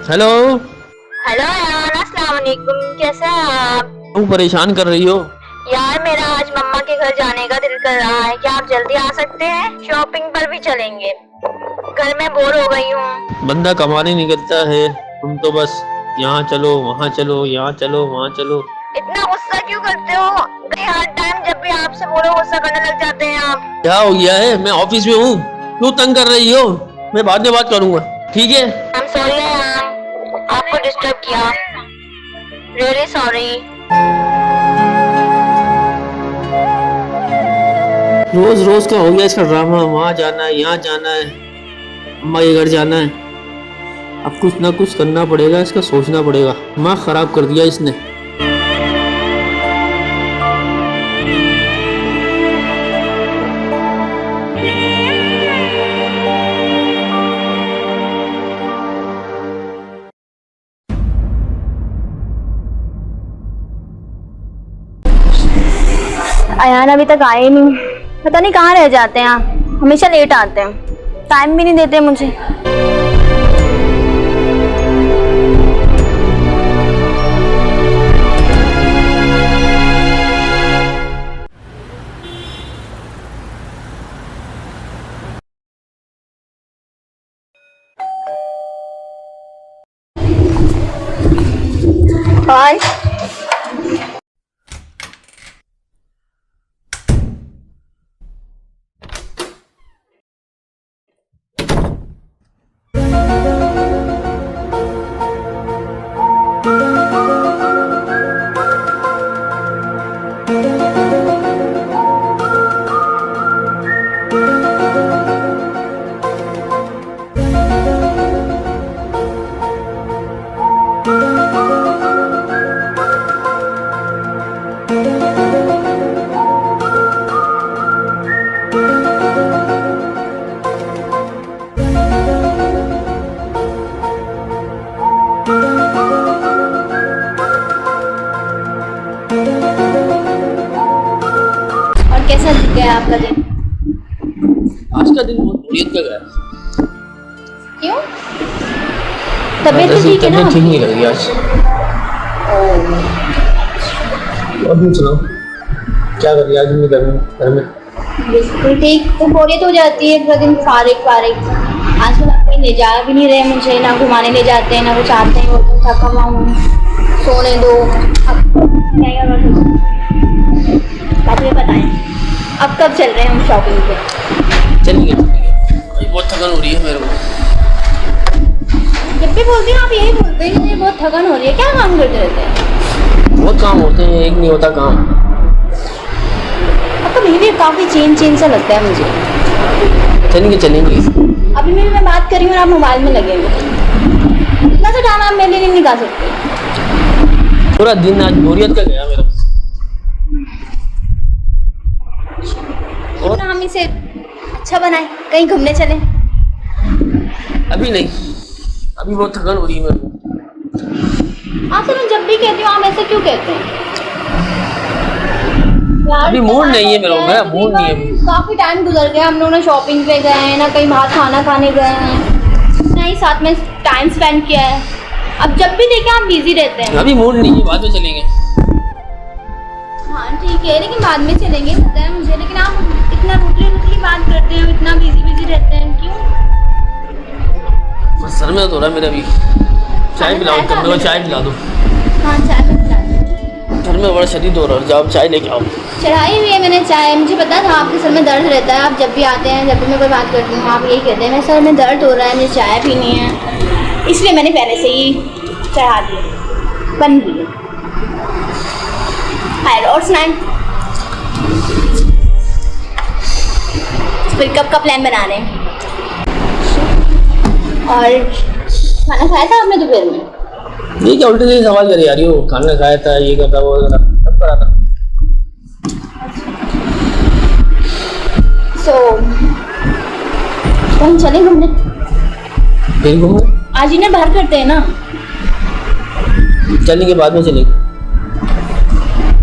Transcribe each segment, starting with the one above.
Hello. Hello यार, अस्सलाम वालेकुम। कैसे हैं आप? तुम परेशान कर रही हो। यार मेरा आज मम्मा के घर जाने का दिल कर रहा है। क्या आप जल्दी आ सकते हैं? शॉपिंग पर भी चलेंगे। घर में बोर हो गई हूँ। बंदा कमाने निकलता है, तुम तो बस यहाँ चलो वहाँ चलो, यहाँ चलो वहाँ चलो। इतना गुस्सा क्यों करते हो? कहीं हर टाइम जब भी आपसे बोलो गुस्सा करने लग जाते हैं आप। क्या हो गया है? मैं ऑफिस में हूँ, क्यों तंग कर रही हो? मैं बाद में बात करूंगा, ठीक है? I'm sorry मैम, आपको डिस्टर्ब किया। Really sorry. रोज रोज का हो गया इसका ड्रामा। वहाँ जाना है, यहाँ जाना है, अम्मा के घर जाना है। अब कुछ ना कुछ करना पड़ेगा, इसका सोचना पड़ेगा। दिमाग खराब कर दिया इसने। अयान अभी तक आए नहीं। पता नहीं कहाँ रह जाते हैं आप। हमेशा लेट आते हैं, टाइम भी नहीं देते मुझे। हाय। कैसा गया आपका दिन? आज का दिन बहुत बोरियत का गया। क्यों? तबीयत तो ठीक है ना? तबीयत ठीक नहीं लग रही आज। और तुम सुनाओ, क्या कर रही है आज घर में? बिल्कुल ठीक। तो बोरियत हो जाती है, पूरा दिन फारिग। आजकल आप कहीं ले जा भी नहीं रहे मुझे, ना घुमाने ले जाते हैं, ना कुछ आते हैं। वो तो थका हुआ हूँ, सोने दो। अब क्या बात ये बताएं, अब कब चल रहे हैं हम शॉपिंग पे? चलेंगे। बहुत थकान हो रही है मेरे को। जब भी बोलती हूँ आप यही बोलते हैं, मुझे बहुत थकान हो रही है। क्या काम करते रहते हैं? बहुत काम होते हैं, एक नहीं होता काम। आपका बिहेवियर काफ़ी चेंज सा लगता है मुझे। चलेंगे। अभी मैं बात कर रही हूँ और आप मोबाइल में लगे हुए। इतना सा टाइम आप मेरे लिए नहीं निकाल सकते? पूरा दिन आज बोरियत का गया मेरा। और हम इसे अच्छा बनाए, कहीं घूमने चले? अभी नहीं, अभी बहुत थकान हो रही है मेरे को। आपसे मैं जब भी कहती हूँ आप ऐसे क्यों कहते हैं? अभी मूड नहीं है मेरा, मेरा मूड नहीं है। काफी टाइम गुजर गया, हम लोग ना शॉपिंग पे गए हैं, ना कहीं बाहर खाना खाने गए हैं, ना ही साथ में टाइम स्पेंड किया है। अब जब भी देखें आप बिजी रहते हैं। अभी मूड नहीं है, बाद में चलेंगे। हाँ ठीक है, लेकिन बाद में चलेंगे, पता है मुझे। लेकिन आप इतना रूटली बात करते हैं, इतना बिजी रहते हैं, क्यों? बस सर में तो हो रहा है मेरा अभी। चाय पिलाओ, मेरे को चाय पिला दो। हाँ चाय पिला दो। सर में बड़ा शदीद हो रहा है, जाओ चाय लेके आओ। चढ़ाई हुई है मैंने चाय। मुझे पता था आपके सर में दर्द रहता है। आप जब भी आते हैं, जब भी मैं कोई बात करती हूँ, आप यही कहते हैं मेरे सर में दर्द हो रहा है, मुझे चाय पीनी है। इसलिए मैंने पहले से ही चढ़ा दिया, बन दिए। और सुनाएं, फिर कब का प्लान बना रहे हैं? और खाना खाया था आपने दोपहर में? ये क्या उल्टे सीधे सवाल कर रही हो? खाना खाया था, ये करता वो करता, सब करा था। तो हम चलें घूमने? फिर घूमने आज इन्हें बाहर करते हैं ना। चलेंगे, बाद में चलेंगे।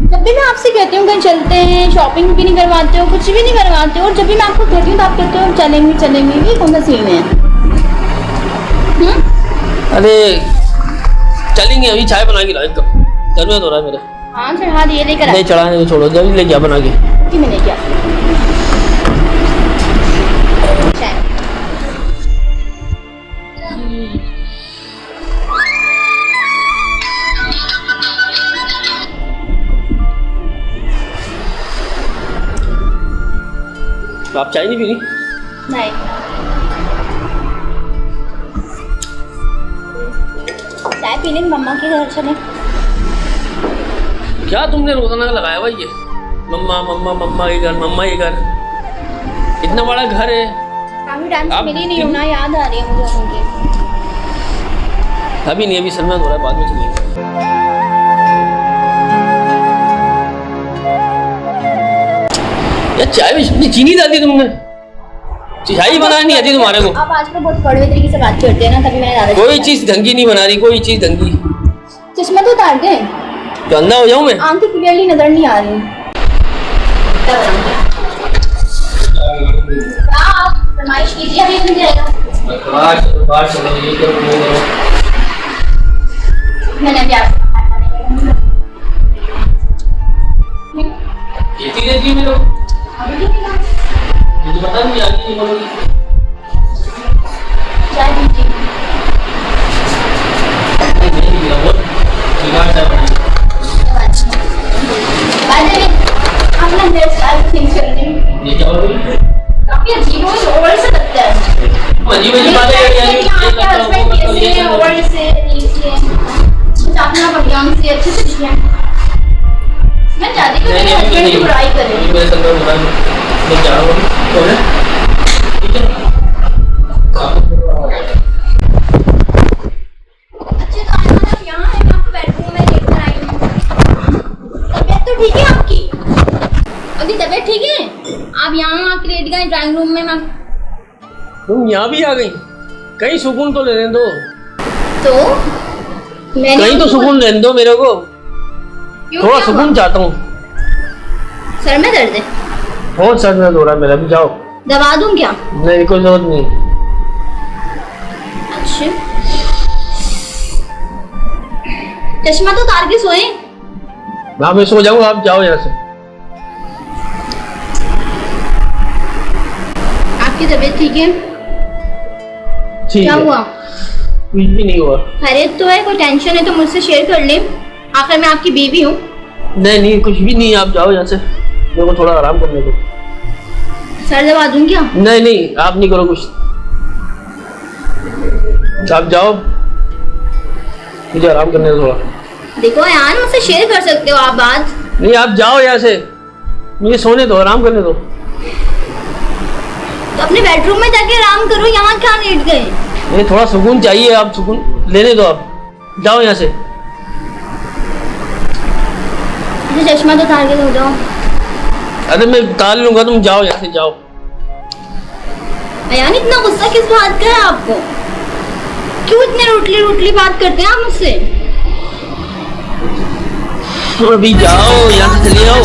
जब भी मैं आपसे कहती हूँ कहीं चलते हैं, शॉपिंग भी नहीं करवाते हो, कुछ भी नहीं करवाते हो, और जब भी मैं आपको कहती हूँ तो आप कहते हो चलेंगे। ये कौन सा सीन है? अरे चलेंगे अभी, चाय बना के ला एक कप, सर में हो रहा है मेरे। हाँ चढ़ा दिए, लेकर नहीं चढ़ाने तो छोड़ो, जल्दी ले जा बना के। कि मैंने क्या चाय। आप चाय नहीं पीनी? नहीं, चाय पीने मम्मा के घर चले। क्या तुमने रोजाना लगाया हुआ ये मम्मा मम्मा मम्मा के घर, मम्मा के घर? इतना बड़ा घर है। काफी टाइम से मिली नहीं हूँ ना, याद आ रही है मुझे उनकी। अभी नहीं, अभी सर में हो रहा है, बाद में चलेंगे। यार चाय में इतनी चीनी डाल दी तुमने, चाय बनानी नहीं आती तुम्हारे को? आप आजकल बहुत कड़वे तरीके से बात करते हैं ना, तभी मैंने ज्यादा कोई चीज ढंगी नहीं बना रही, कोई चीज ढंगी। चश्मा तो उतार दे, तो अंधा हो जाऊं मैं? आंखें क्लियरली नजर नहीं आ रही। आप फरमाइश कीजिए, अभी मिल जाएगा। मैंने अभी आपको मुझे पता नहीं आती है बोलोगी। चाय दीजिए। अपना हेयर स्टाइल चेंज करने में ये क्या बोल रही है? काफी अजीब और ओवर से लगता है। अजीब बातें कर रही है। आपका हस्बैंड कैसे है, ओवर से नीचे कुछ अपना बढ़िया से अच्छे से दिखिए। मैं चाहती हूँ मेरे हस्बैंड की बुराई करें। मेरे संग में बुराई मैं जा रहा हूँ, कौन है? ठीक है। अच्छे तो आए आप यहाँ हैं, मैं आपको बेडरूम में लेकर आई हूँ। तबीयत तो ठीक है आपकी? अभी तबीयत ठीक है? आप यहाँ आके लेट गए ड्राइंग रूम में। मैं तुम यहाँ भी आ गई, कहीं सुकून तो लेने दो। तो मैंने कहीं तो सुकून लेने दो मेरे को, थोड़ा सुकून चाहता हूँ। सर में दर्द है? बहुत सर दर्द हो रहा है मेरा, भी जाओ। दवा दूं क्या? नहीं कोई जरूरत नहीं। अच्छा, चश्मा तो उतार के सोए। हाँ मैं सो जाऊंगा, आप जाओ यहाँ से। आपकी तबीयत ठीक है? ठीक क्या है। हुआ? कुछ भी नहीं हुआ। खैरियत तो है? कोई टेंशन है तो मुझसे शेयर कर ले, आखिर मैं आपकी बीवी हूँ। नहीं नहीं कुछ भी नहीं, आप जाओ यहाँ से, मेरे को थोड़ा आराम करने को। सर दबा दूं क्या? नहीं नहीं आप नहीं करो कुछ, आप जाओ, मुझे आराम करने दो थोड़ा। देखो यार, मुझसे शेयर कर सकते हो आप बात। नहीं आप जाओ यहाँ से, मुझे सोने दो, आराम करने दो। तो अपने बेडरूम में जाके आराम करो, यहाँ क्या लेट गए? मुझे थोड़ा सुकून चाहिए, आप सुकून लेने दो, आप जाओ यहाँ से। चश्मा तो उतार के सो जाओ। अरे मैं उतार लूंगा, तुम जाओ यहाँ से, जाओ। अयान इतना गुस्सा किस बात का है आपको? क्यों इतने रूटली रूटली बात करते हैं आप मुझसे? अभी जाओ यहाँ से, चले जाओ।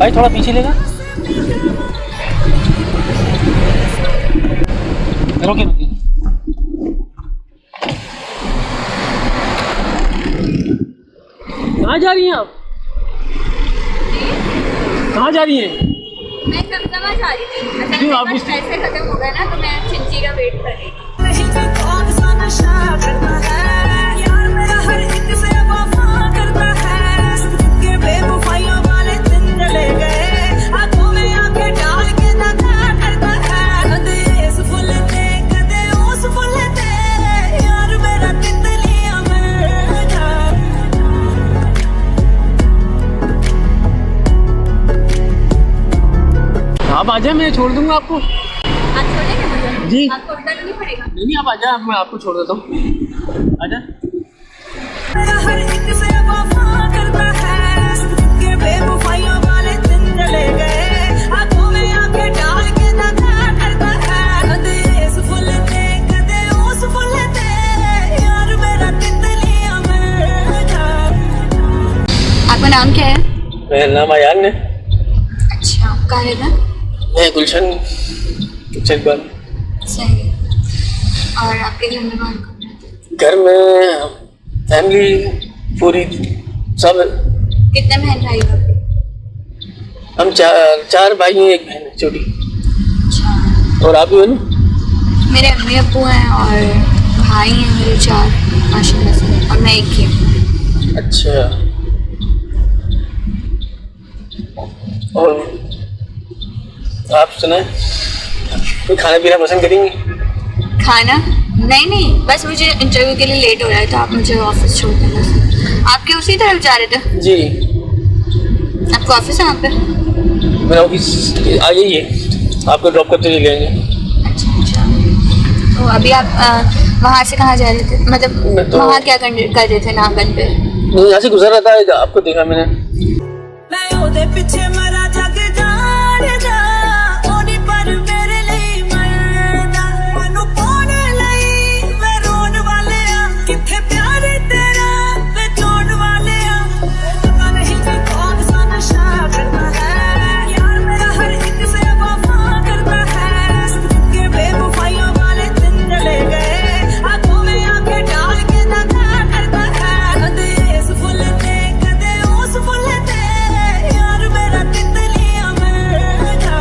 भाई थोड़ा पीछे लेगा, रुकिए रुकिए। कहाँ जा रही हैं आप? कहाँ जा रही हैं? मैं समझ जा रही थी। असल क्यों में आप बस पैसे खत्म हो गए ना, तो मैं चिंची का वेट कर रही थी। आप आ जाए, मैं छोड़ दूंगा आपको। आप छोड़ेंगे मुझे? जी। आपको उल्टा तो नहीं पड़ेगा? नहीं आप आ जाए, मैं आपको छोड़ देता हूँ। आ जाए। आपका नाम क्या है? मेरा नाम अयान है। अच्छा, कहाँ रहता है? मैं गुलशन इकबाल। सही है। और आपके घर में कौन कौन रहता है? घर में फैमिली पूरी सब। कितने बहन भाई हो आपके? हम चार भाई हैं, एक बहन है छोटी। अच्छा, और आप भी हो ना? मेरे अम्मी अब्बू हैं और भाई हैं मेरे 4 माशाल्लाह से, और मैं एक ही हूँ। अच्छा। और आप सुनाए, कोई खाना पीना पसंद करेंगे? खाना? नहीं, बस मुझे इंटरव्यू के लिए लेट हो रहा है, तो आप मुझे ऑफिस छोड़ देना। आपके उसी तरफ जा रहे थे? जी। आपका ऑफिस है वहाँ पे? मेरा ऑफिस आगे ही है, आपको ड्रॉप करते चले जाएंगे। अच्छा। तो अभी आप वहाँ से कहाँ जा रहे थे? मतलब वहाँ क्या कर रहे थे नागन पे? नहीं, यहाँ से गुजर रहा था, आपको देखा मैंने। पीछे मरा जग जान जा ओनी पर मेरे लिए मरदा मनु पाने लई मैं रोन वाले आ किथे प्यार तेरा मैं जोड़ वाले आ पता नहीं कि कौन सा नशा करता है यार मेरा हर एक से वफा करता है के बेवफाइयों वाले दिन चले गए आंखों में आंखें डाल के नशा करता है कदे इस फुल पे कदे उस फुल पे यार मेरा तितलियां मरदा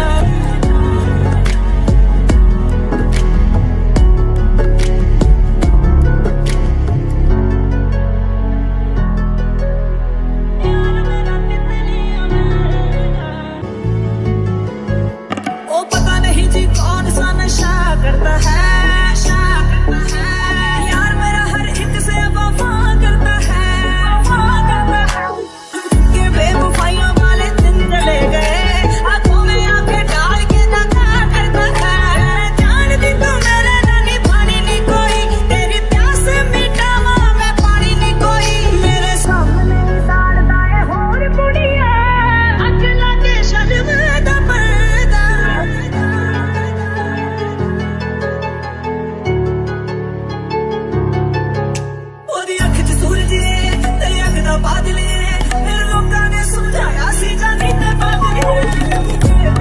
यार मेरा तितलियां मरदा ओ पता नहीं जी कौन सा नशा करता है यार मेरा हर एक से वफा करता है के बेवफाइयों वाले दिन चले गए आंखों में आंखें डाल के नशा करता है जान दी तू मेरे नानी पानी नहीं कोई तेरी प्यास मिटावा मैं पानी नहीं कोई मेरे सामने उतारदा है होर कुड़िया अख लागे शर्म दा पर्दा ओदी अख च सूरज है तेरी अख दा बादल है मेरे लोकां ने समझाया सी जानी ते बादल है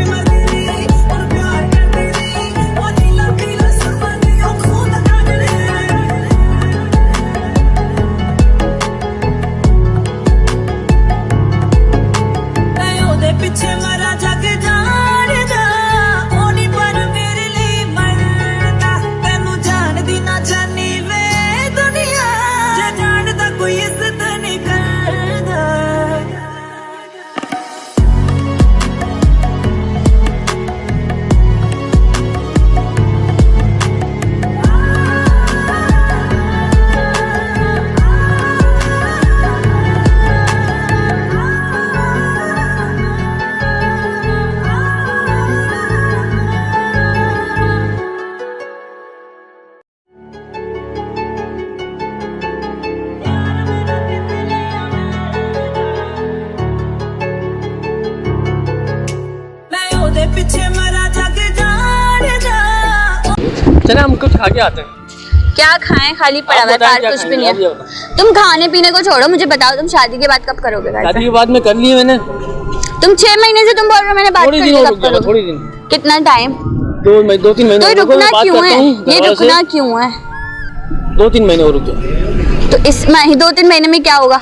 मरदी नहीं और प्यार करदी नहीं ओ नीला पीला सरबती ओ खून दा काजल है मैं ओदे पीछे मरा जग जान जा ओनी पर मेरे लिए मरदा तैनू जान दी ना जानी वे दुनिया जे जानदा कोई इज्जत नहीं करदा मैं ओदे पीछे मरा जग जान जा चले हम कुछ खा के आते हैं। क्या खाएं? खाली पड़ा हुआ है, बताएं बाहर क्या कुछ भी खाएंगे, नहीं आप ये है। बताओ। तुम खाने पीने को छोड़ो, मुझे बताओ तुम शादी के बाद कब करोगे घर शादी पे? के बाद में कर लिए मैंने। तुम 6 महीने से तुम बोल रहे हो मैंने बात थोड़ी करनी दिन और कब रुक जाओ, करोगे? थोड़ी दिन। कितना टाइम? 2-3 महीने तो और रुको, रुकना मैं बात क्यों करता है? हूँ ये घर वालों से। रुकना क्यों है? 2-3 महीने और रुक जाओ, तो इस 2-3 महीने में क्या होगा?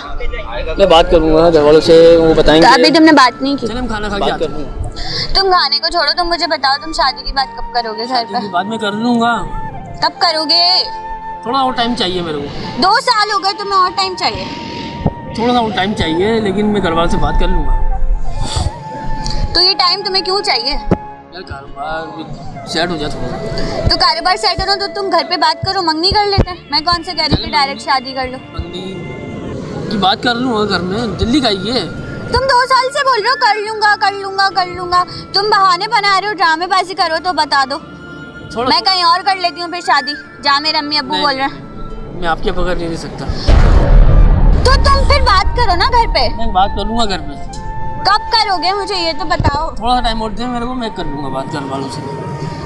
मैं बात करूंगा घर वालों से, वो बताएंगे। तो अभी तुमने बात नहीं की? चल हम खाना खा के आते हैं। तुम खाने को छोड़ो, तुम मुझे बताओ तुम शादी की बात कब करोगे घर पे? बाद में कर लूंगा, कब करोगे? थोड़ा और टाइम चाहिए मेरे को। 2 साल हो गए, तुम्हें और टाइम चाहिए? थोड़ा सा और टाइम चाहिए, लेकिन मैं घर वालों से बात कर लूंगा। तो ये टाइम तुम्हें क्यों चाहिए? यार कारोबार सेट हो जाए थोड़ा। तो कारोबार सेट करो तो तुम घर पे बात करो, मंगनी कर लेते हैं। मैं कौन से कह रही हूँ कि डायरेक्ट शादी कर लो? मंगनी की बात कर लूँगा घर में, जल्दी खाइए। तुम 2 साल से बोल रहे हो कर लूंगा कर लूंगा कर लूंगा, तुम बहाने बना रहे हो, ड्रामेबाजी करो तो बता दो, मैं कहीं और कर लेती हूँ फिर शादी, जहाँ मेरे अम्मी अब्बू बोल रहे हैं। मैं आपके बगैर नहीं रह सकता। तो तुम फिर बात करो ना घर पे। मैं बात कर लूँगा घर पे। कब करोगे मुझे ये तो बताओ? थोड़ा सा टाइम और दे मेरे को, मैं कर लूँगा बात घर वालों से।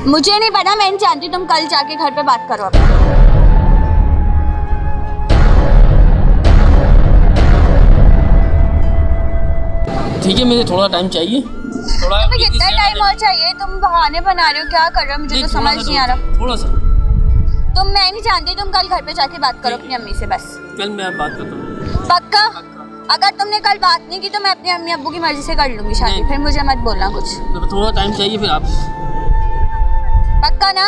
मुझे नहीं पता, मैं नहीं जानती, तुम कल जाके घर पे बात करो अब। ठीक है, मुझे थोड़ा टाइम चाहिए। थोड़ा तुम्हें कितना टाइम और चाहिए? तुम बहाने बना रहे हो, क्या कर रहे हो मुझे तो समझ नहीं आ रहा। थोड़ा सा तुम, मैं नहीं जानती, तुम कल घर पे जाके बात करो अपनी अम्मी से बस। कल मैं बात करता हूँ। पक्का? अगर तुमने कल बात नहीं की तो मैं अपनी अम्मी अब्बू की मर्जी से कर लूंगी शादी, फिर मुझे मत बोलना कुछ। थोड़ा टाइम चाहिए फिर आप। पक्का ना?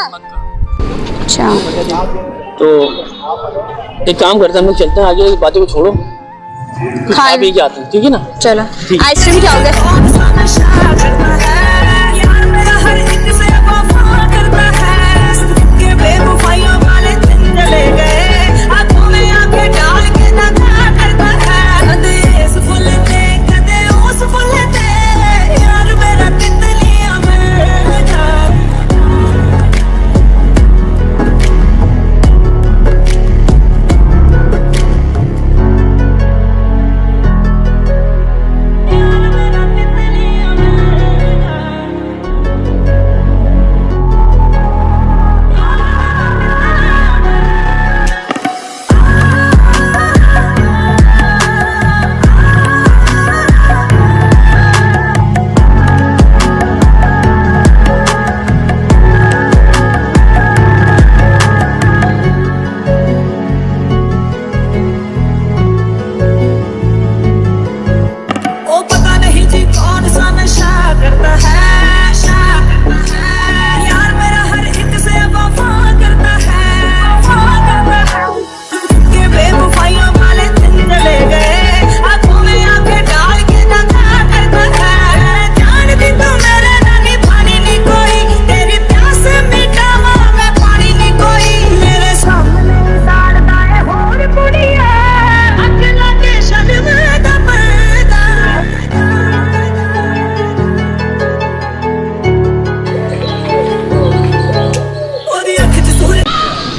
अच्छा तो एक काम करते हैं, हम लोग चलते हैं आगे, बातें को छोड़ो, कुछ खा पी के आते हैं, ठीक है ना? चलो। आइसक्रीम खाओगे?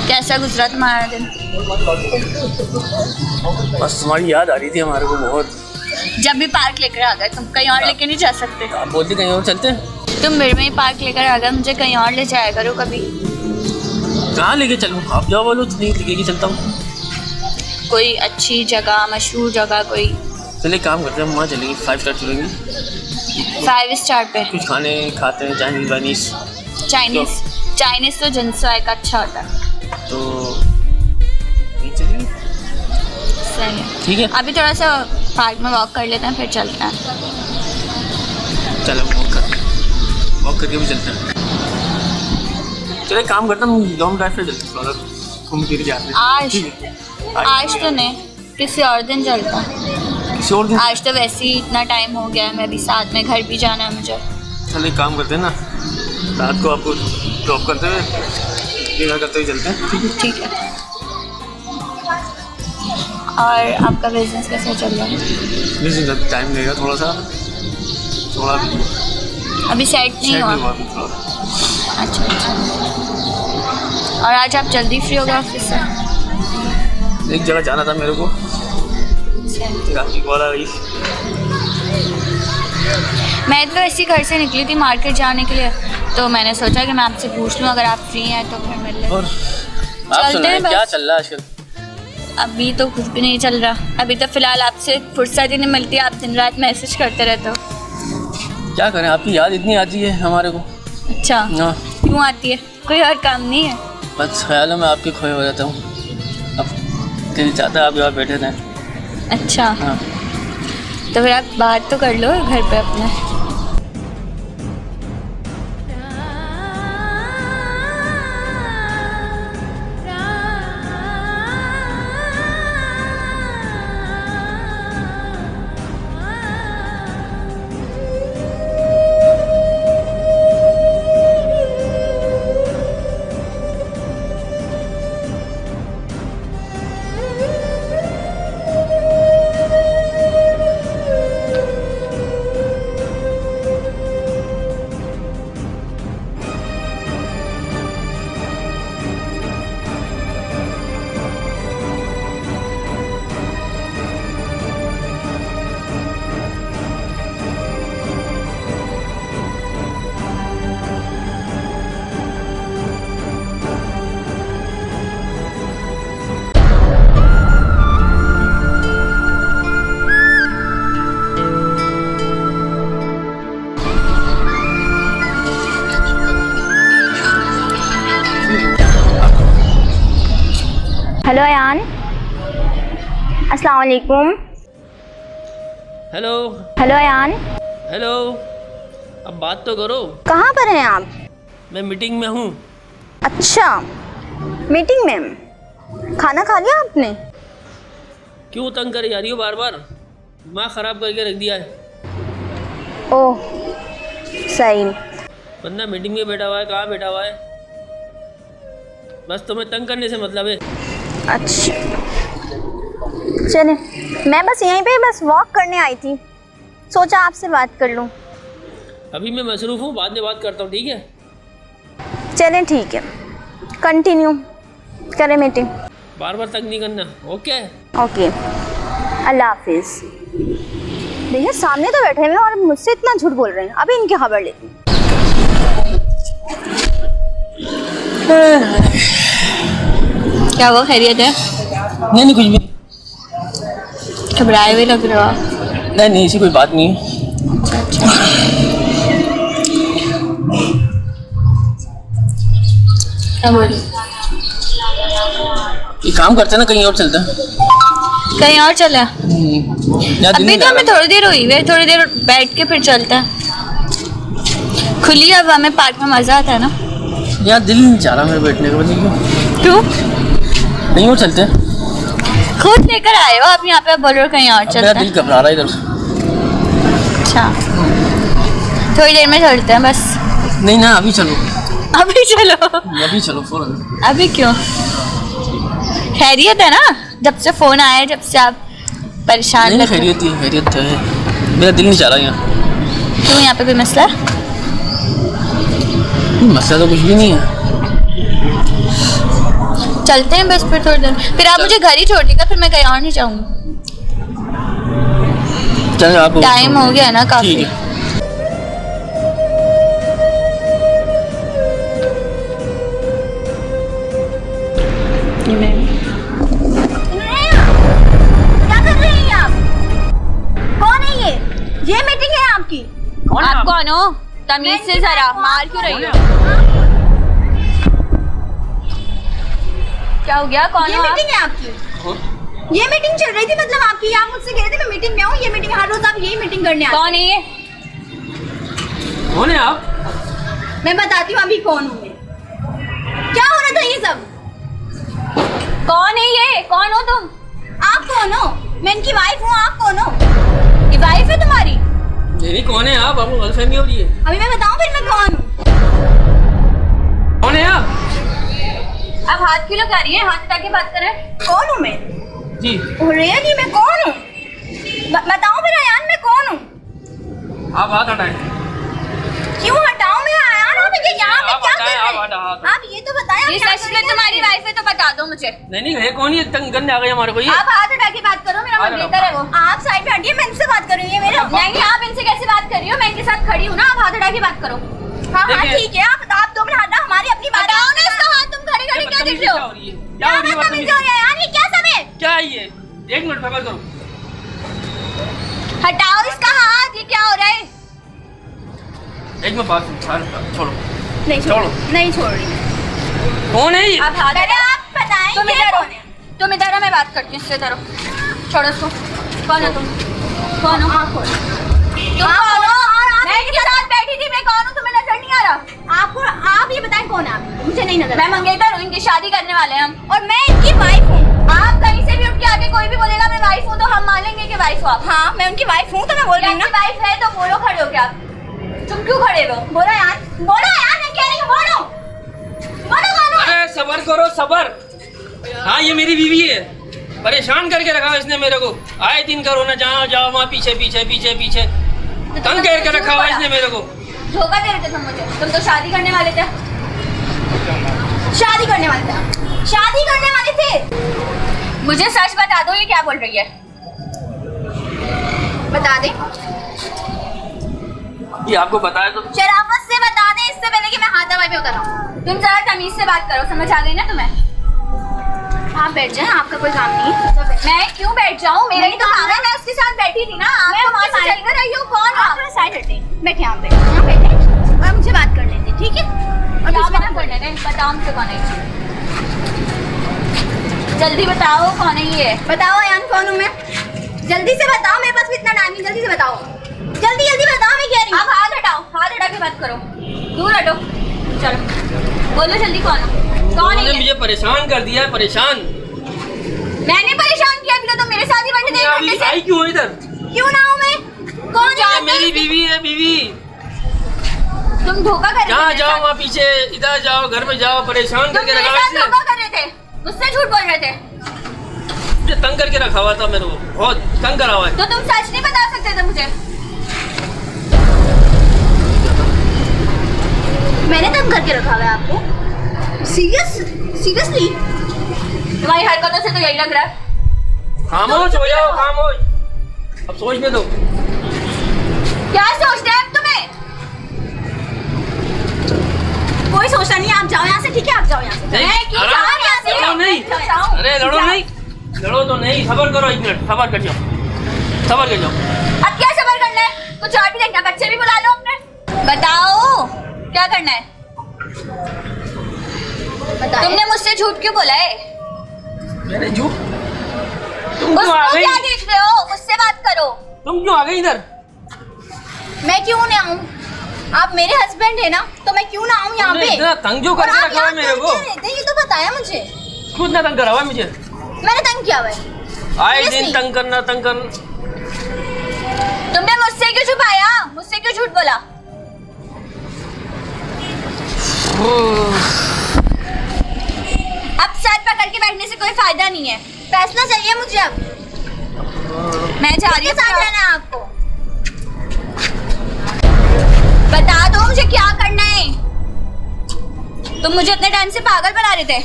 कैसा गुजरा तुम्हारा दिन? बस तुम्हारी याद आ रही थी हमारे को बहुत। जब भी पार्क लेकर आ गए, तुम कहीं और लेके नहीं जा सकते? आप बोलते कहीं और चलते हैं? तुम मेरे में ही पार्क लेकर आ गए, मुझे कहीं और ले जाया करो कभी। कहाँ लेके चलूँ? आप जाओ, बोलो तो नहीं लेके चलता हूँ। कोई अच्छी जगह, मशहूर जगह कोई। चलिए काम करते हैं, वहाँ चलेंगे, 5 स्टार चलेंगे। 5 स्टार पे? कुछ खाने खाते हैं, चाइनीज वाइनीज। चाइनीज तो जिनसा एक अच्छा होता है। तो चलिए, सही है, ठीक है। अभी थोड़ा सा पार्क में वॉक कर लेते हैं फिर चलते हैं। चलो वॉक करके भी चलते हैं। चलिए काम करता हूँ, लॉन्ग ड्राइव पे चलते हैं, थोड़ा घूम फिर के आते हैं। आज तो नहीं, किसी और दिन चलता है। किसी और दिन? आज तो वैसे ही इतना टाइम हो गया है, मैं भी साथ में घर भी जाना है मुझे। चलिए काम करते हैं ना, रात को आपको ड्रॉप करते हुए डिनर करते हुए चलते हैं, ठीक है? ठीक है। और आपका बिजनेस कैसा चल रहा है? बिजनेस टाइम लगेगा थोड़ा सा, थोड़ा अभी सेट नहीं हुआ। अच्छा अच्छा। और आज आप जल्दी फ्री हो गए ऑफिस से? एक जगह जाना था मेरे को, आपकी कॉल आ गई। मैं तो ऐसे घर से निकली थी मार्केट जाने के लिए, तो मैंने सोचा कि मैं आपसे पूछ लूँ, अगर आप फ्री हैं तो फिर मिल लें। और आप सुनाएं, क्या चल रहा है आजकल? अभी तो कुछ भी नहीं चल रहा, अभी तो फिलहाल आपसे फुर्सत ही नहीं मिलती, आप दिन रात मैसेज करते रहते हो। क्या करें, आपकी याद इतनी आती है हमारे को। अच्छा, हाँ, क्यों आती है? कोई और काम नहीं है? बस ख्यालों में आपके खोए हो जाता हूँ। अब दिल चाहता है आप यहाँ बैठे रहें। अच्छा, हाँ। तो फिर आप बात तो कर लो घर पे अपने। हेलो अयान, अस्सलाम वालेकुम। हेलो। Hello Ayaan, hello. अब बात तो करो। कहाँ पर हैं आप? मैं मीटिंग में हूँ। अच्छा, मीटिंग में। खाना खा लिया आपने? क्यों तंग कर जा रही हो बार बार? दिमाग ख़राब करके रख दिया है। ओह सही। बंदा मीटिंग में बैठा हुआ है, कहाँ बैठा हुआ है? बस तुम्हें तंग करने से मतलब है। अच्छा चले, मैं बस यहीं पे बस वॉक करने आई थी, सोचा आपसे बात कर लूँ। अभी मैं मसरूफ़ हूँ, बाद में बात करता हूँ, ठीक है? चलें ठीक है, कंटिन्यू करें मीटिंग। बार बार तंग नहीं करना, ओके? ओके, अल्लाह हाफिज़। देखिए सामने तो बैठे हुए और मुझसे इतना झूठ बोल रहे हैं, अभी इनकी खबर लेती हूँ। क्या वो खैरियत है? नहीं नहीं, कुछ भी घबराए हुए लग रहे हो आप। नहीं नहीं, ऐसी कोई बात नहीं है। क्या बोल? ये काम करते हैं ना, कहीं और चलते हैं। कहीं और चला? अभी तो हमें थोड़ा थोड़ी देर हुई है, थोड़ी देर बैठ के फिर चलता है। खुली हवा में पार्क में मज़ा आता है ना। यार दिल नहीं चाह रहा मेरे बैठने का, पता नहीं क्यों। कहीं और चलते हैं। खुद लेकर आए हो आप यहाँ पे, बोल रहे हो कहीं और मेरा चलता दिल है। घबरा रहा है इधर से। अच्छा, थोड़ी देर में चलते हैं बस। नहीं ना, अभी चलो। अभी चलो? अभी चलो फौरन। अभी क्यों? खैरियत है ना? जब से फ़ोन आया है, जब से आप परेशान नहीं लग रहे हो। खैरियत है, खैरियत है। मेरा दिल नहीं चाह रहा यहाँ। क्यों, यहाँ पे कोई मसला है? मसला तो कुछ भी नहीं है। चलते हैं बस फिर थोड़ी देर। फिर आप मुझे घर ही छोड़ देगा, फिर मैं कहीं और नहीं जाऊँगी। चलो आप टाइम हो गया ना काफ़ी। ठीक है। क्या कर रही हैं आप? कौन है ये? ये मीटिंग है आपकी? आप कौन हो? तमीज से जरा, मार क्यों रही हो? क्या हो गया? कौन ये हो आप? मीटिंग है आपकी? ये मीटिंग चल रही थी मतलब आपकी? आप मुझसे कह रहे थे मैं मीटिंग में हूँ, ये मीटिंग हर रोज आप यही मीटिंग करने आते कौन है ये? कौन है आप? हैं। मैं बताती हूँ अभी कौन हूँ मैं। क्या हो रहा था ये सब? कौन है ये? कौन हो तुम? आप कौन हो? मैं इनकी वाइफ हूँ, आप कौन हो? ये वाइफ है तुम्हारी? नहीं कौन है आप? आपको गलतफहमी हो रही है। अभी मैं बताऊँ फिर मैं कौन हूँ? कौन है आप? आप हाथ क्यों लगा रही है? हाथ उठा के बात कर रहे हैं। कौन हूँ मैं? जी रियली मैं कौन हूँ? बताओ फिर अयान मैं कौन हूँ? आप हाथ हटाएं। क्यों हटाऊं मैं अयान? आप ये यहाँ पे क्या कर रहे आप हैं? आप ये तो बताएं। ये सच में तुम्हारी वाइफ है तो बता दो मुझे। नहीं है, कौन ये तंग करने आ गए हमारे को? ये आप हाथ उठा के बात करो, मेरा हाथ मंगेतर है वो। आप साइड पे हटिए, मैं इनसे बात कर रही हूँ। ये मेरे नहीं, आप इनसे कैसे बात कर रही हो? मैं इनके साथ खड़ी हूँ ना, आप हाथ उठा के बात करो। हाँ देखिए। ठीक है, आप दो मिनट हटना, हमारी अपनी बात हटाओ ना इसका हाथ, तुम खड़ी खड़ी क्या देख रहे हो? क्या हो रही है? बदतमीजी हो रही है यार, ये क्या सब है? क्या है ये? एक मिनट सबर करो। हटाओ इसका हाथ, ये क्या हो रहा है? एक मिनट बात छोड़ो। नहीं छोड़ो। नहीं छोड़ रही। कौन है ये? आप हाथ पहले आप बताएं तुम ये इधर हो, कौन है? तुम इधर हो, मैं बात करती हूँ, इससे इधर हो। छोड़ो इसको। कौन हो तुम? कौन हो? आप कौन? तुम कौन हो? मैं इनके साथ बैठी थी, मैं कौन हूँ तुम्हें नजर नहीं आ रहा? आपको आप ये बताएं कौन है आप? मुझे नहीं नजर। मैं मंगेतर हूँ, इनकी शादी करने वाले हैं हम। और मैं इनकी वाइफ हूँ। आप कहीं से भी उठ के आके कोई भी बोलेगा मैं वाइफ हूँ तो हम मानेंगे कि वाइफ हो आप। हाँ मैं उनकी वाइफ हूँ तो मैं बोल रही हूँ ना। वाइफ है तो बोलो, खड़े हो क्या? तुम क्यों खड़े हो? बोलो यार, बोलो यार, मैं कह रही हूँ बोलो। बोलो कौन हो? अरे सबर करो सबर। हाँ ये मेरी बीवी है, परेशान करके रखा इसने मेरे को। आए दिन करो ना, जहाँ जाओ वहाँ पीछे पीछे पीछे पीछे तंग करके रखा हुआ इसने मेरे को। धोखा दे रहे थे तुम मुझे। तुम तो शादी करने वाले थे। शादी करने वाले थे, शादी करने वाले थे। मुझे सच बता दो, ये क्या बोल रही है? बता दे, ये आपको बताया तो। शराफत से बता दे, इससे पहले कि मैं हाथ दबाई पे उतर आऊँ। तुम जरा तमीज से बात करो, समझ आ गई ना तुम्हें? आप बैठ जाएं, आपका कोई काम नहीं है। मैं क्यों बैठ जाऊँ? मेरा ही तो काम है। मैं उसके साथ बैठी थी ना। आप तो वहाँ से साइड- चल कर रही हो। कौन आप आप? थोड़ा साइड हटे, बैठे यहाँ पे, यहाँ बैठे और मुझे बात कर लेते, ठीक है? और क्या बीच में बात ना करने दें? बताओ मुझे कौन है ये? जल्दी बताओ कौन है ये? बताओ यान, कौन हूँ मैं? जल्दी से बताओ, मेरे पास भी इतना टाइम नहीं, जल्दी से बताओ, जल्दी जल्दी बताओ, मैं कह रही हूँ। आप हाथ हटाओ, हाथ हटा के बात करो। दूर हटो। चलो बोलो जल्दी, कौन हो? कौन है उन्होंने ये? मुझे परेशान कर दिया है, परेशान। मैंने परेशान किया फिर तो मेरे साथ ही बैठे थे एक घंटे से। आई क्यों हो इधर? क्यों ना हूँ मैं? कौन ये जानता मेरी है? बीवी है, बीवी। तुम धोखा कर रहे थे जहाँ मेरे जाओ साथ। वहाँ पीछे, इधर जाओ घर में जाओ, परेशान तुम करके मेरे रखा साथ इसने। धोखा कर रहे थे, मुझसे झूठ बोल रहे थे। मुझे तंग करके रखा हुआ था, मेरे को बहुत तंग करा हुआ है। तो तुम सच नहीं बता सकते थे मुझे? मैंने तंग करके रखा हुआ है आपको? सीरियसली? तुम्हारी हरकतों से तो यही लग रहा है। खामोश हो जाओ, खामोश। अब सोचने दो। क्या सोचते हैं अब तुम्हें? कोई सोचना नहीं, आप जाओ यहाँ से, ठीक है? आप जाओ यहाँ से। नहीं, मैं क्यों आराम- जाऊँ यहाँ से? लड़ो नहीं। मैं जाऊँ। अरे लड़ो नहीं, लड़ो तो नहीं, सबर करो, एक मिनट सबर कर जाओ, सबर कर जाओ। अब क्या सबर करना है? कुछ और भी देखना, बच्चे भी बुला लो अपने। बताओ क्या करना है? बताइए। तुमने मुझसे झूठ क्यों बोला है? मैंने झूठ? तुम क्यों आ उसको गई? क्या देख रहे हो? मुझसे बात करो। तुम क्यों आ गई इधर? मैं क्यों ना आऊँ? आप मेरे हस्बैंड है ना, तो मैं क्यों ना आऊँ यहाँ तुमने पे? इतना तंग जो और करके आप रखा है यहाँ मेरे क्यों को। रहते हैं? ये तो बताया मुझे। खुद ना तंग करा हुआ है मुझे। मैंने तंग किया हुआ है। आए दिन Seriously? तंग करना, तंग करना। तुमने मुझसे क्यों छुपाया? मुझसे क्यों झूठ बोला? अब सर पकड़ के बैठने से कोई फायदा नहीं है। फैसला चाहिए मुझे अब। मैं जा रही किसके साथ हूँ। रहना है आपको? बता दो मुझे क्या करना है। तुम मुझे अपने टाइम से पागल बना रहे थे।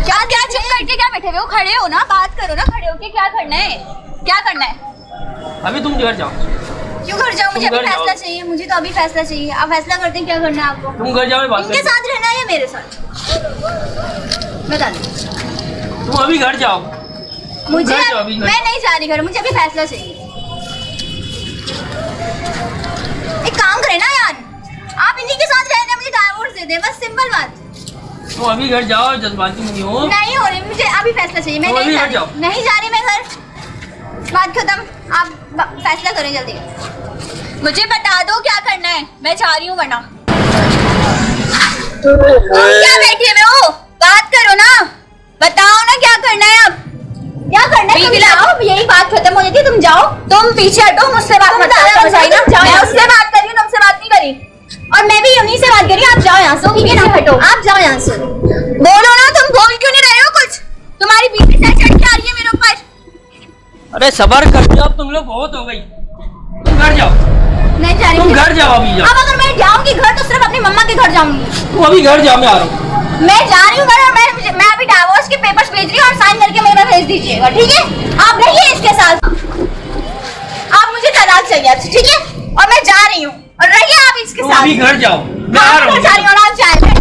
क्या क्या चुप करके क्या बैठे हुए हो? खड़े हो ना, बात करो ना, खड़े होके क्या करना है? क्या करना है? अभी तुम घर जाओ, क्यों घर जाऊँ? मुझे तुम अभी घर फैसला जाओ। चाहिए, मुझे तो अभी फैसला चाहिए। आप फैसला करते हैं क्या करना है आपको? तुम घर जाओ, मैं बात इनके करता साथ रहना है या मेरे साथ? बता दो हूँ। तुम अभी घर जाओ। मुझे। घर जाओ अभी, घर मैं जाओ। नहीं जा रही घर, मुझे अभी फैसला चाहिए। एक काम करें ना यार, आप इन्हीं के साथ रहने, मुझे डाइवोर्स दे दे, बस सिंपल बात। तुम अभी घर जाओ, जज्बाती नहीं हो। नहीं हो रही, मुझे अभी फैसला चाहिए। मैं तो नहीं अभी जा हट जाओ। रही, नहीं जा रही मैं घर। बात खत्म, आप फैसला करें जल्दी। मुझे बता दो क्या करना है, मैं जा रही हूँ वरना। क्या बैठे हुए हो? बात करो ना, बताओ ना क्या करना है अब? क्या करना है? तुम जाओ, यही बात खत्म हो जाती है, तुम जाओ। तुम पीछे हटो, मुझसे बात मत करो, समझ आई ना? जाओ मैं यहाँ उससे से। बात कर रही हूँ, तुमसे बात नहीं करी। और मैं भी उन्हीं से बात करी, आप जाओ यहाँ से, ठीक है ना? हटो। आप जाओ यहाँ से। बोलो ना, तुम बोल क्यों नहीं रहे हो कुछ? तुम्हारी बीवी से चढ़ के आ रही है मेरे ऊपर। अरे सबर कर जाओ, तुम लोग बहुत हो गई। तुम घर जाओ, नहीं जा रही तुम मैं। घर जाओ, अभी जाओ। अब अगर मैं जाऊंगी घर तो सिर्फ अपनी मम्मा के घर जाऊंगी। तुम अभी घर जाओ, मैं आ रहा हूँ। मैं जा रही हूँ घर, और मैं अभी डाइवोर्स के पेपर्स भेज रही हूँ, और साइन करके मेरे पास भेज दीजिएगा, ठीक है? आप रहिए इसके साथ। आप मुझे तलाक चाहिए आपसे, ठीक है? और मैं जा रही हूँ, और रहिए आप इसके तुम साथ। अभी घर जाओ, मैं आ हाँ, रहा मैं हूँ। जा रही हूँ, और आप जाए।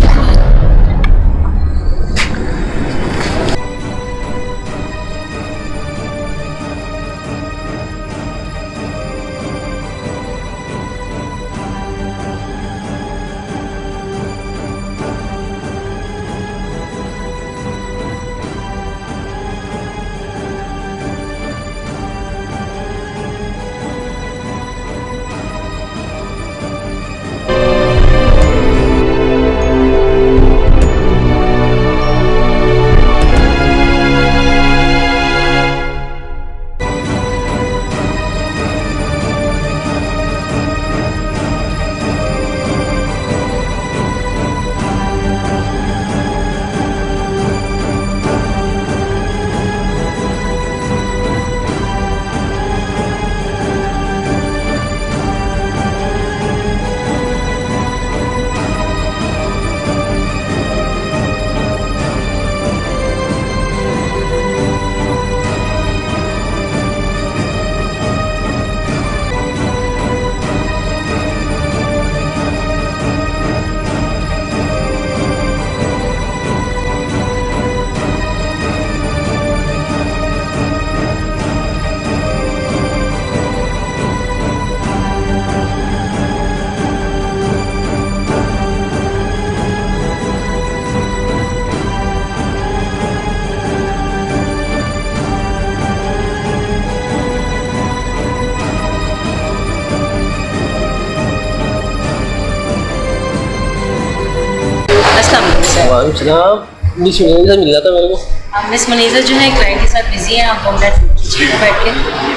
वालेकुम सलाम। मिस मुनीज़ा मिल रहा था मेरे को। अब मिस मुनीज़ा जो है क्लाइंट के साथ बिजी हैं, आप ऑमलेट कीजिएगा बैठ के।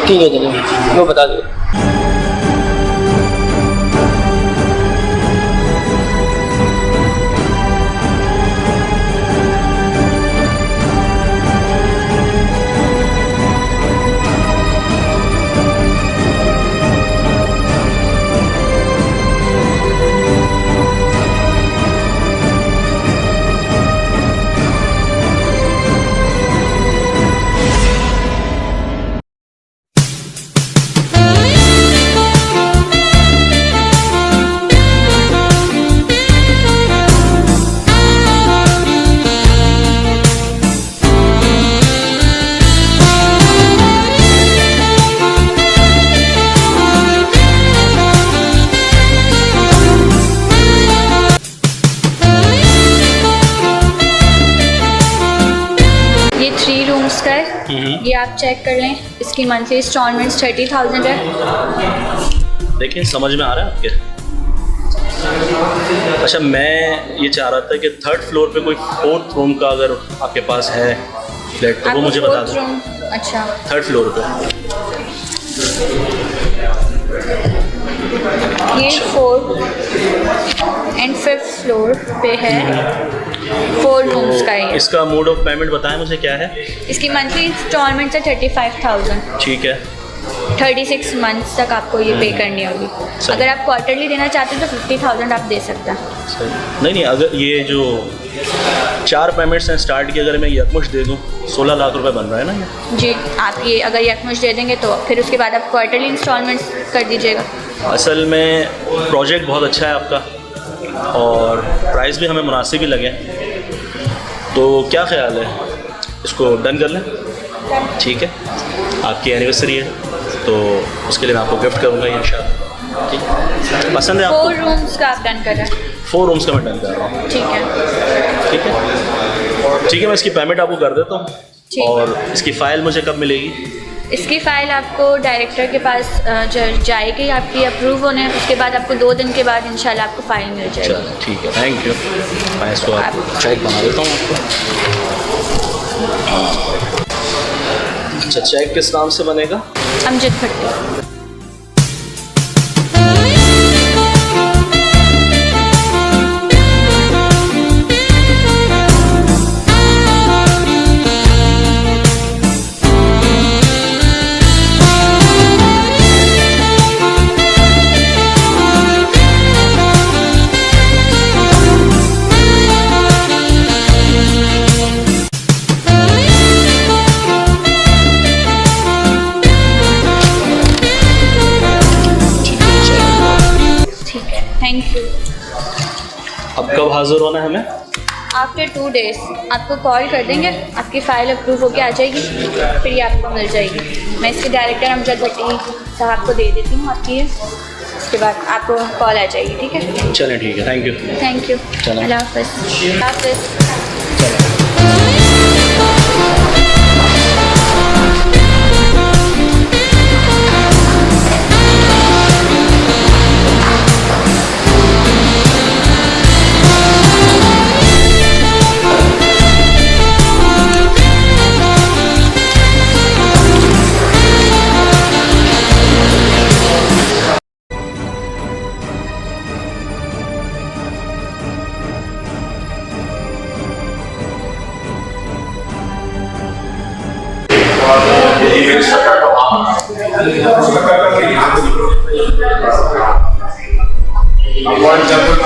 ठीक है चलिए, वो बता दो। ये 3 रूम्स का है, ये आप चेक कर लें। इसकी मंथली इंस्टॉलमेंट्स 30,000 है। देखिए समझ में आ रहा है आपके। अच्छा मैं ये चाह रहा था कि 3rd फ्लोर पे कोई 4th रूम का अगर आपके पास है फ्लैट तो वो मुझे बता दो। रूम अच्छा 3rd फ्लोर पे। ये 4th एंड 5th फ्लोर पे है। 4 रूम्स का है। इसका मोड ऑफ पेमेंट बताएं मुझे क्या है। इसकी मंथली इंस्टॉलमेंट्स है 35,000। ठीक है 36 मंथ्स तक आपको ये पे करनी होगी। अगर आप क्वार्टरली देना चाहते हैं तो 50,000 आप दे सकते हैं। नहीं नहीं, अगर ये जो 4 पेमेंट्स हैं स्टार्ट की, अगर मैं यकमुश्त दे दूँ 16 लाख रुपए बन रहा है ना ये। जी आप ये अगर यकमुश्त दे देंगे तो फिर उसके बाद आप क्वार्टरली इंस्टॉलमेंट्स कर दीजिएगा। असल में प्रोजेक्ट बहुत अच्छा है आपका और प्राइस भी हमें मुनासिब ही लगे, तो क्या ख्याल है इसको डन कर लें। ठीक है आपकी एनिवर्सरी है तो उसके लिए मैं आपको गिफ्ट करूँगा इंशाल्लाह। ठीक है पसंद है आपको। 4 रूम्स का आप डन कर रहे हैं। 4 रूम्स का मैं डन कर रहा हूँ। ठीक है ठीक है ठीक है, मैं इसकी पेमेंट आपको कर देता हूँ। और इसकी फ़ाइल मुझे कब मिलेगी। इसकी फ़ाइल आपको डायरेक्टर के पास जाएगी आपकी अप्रूव होने, उसके बाद आपको 2 दिन के बाद इंशाल्लाह आपको फ़ाइल मिल जाएगी। चलो ठीक है थैंक यू। मैं इसको आपको चेक बना देता हूँ आपको। अच्छा चेक किस नाम से बनेगा। अमजद भट्टी। Thank you. अब कब हाजिर होना है हमें। आफ्टर 2 डेज़ आपको कॉल कर देंगे, आपकी फ़ाइल अप्रूव होकर आ जाएगी, फिर ये आपको मिल जाएगी। मैं इसके डायरेक्टर अमजद भट्टी साहब को दे देती हूँ आपकी, उसके बाद आपको कॉल आ जाएगी। ठीक है चलें ठीक है थैंक यू। Thank you. चलो। अल्लाह हाफ़िज़। अल्लाह हाफ़िज़।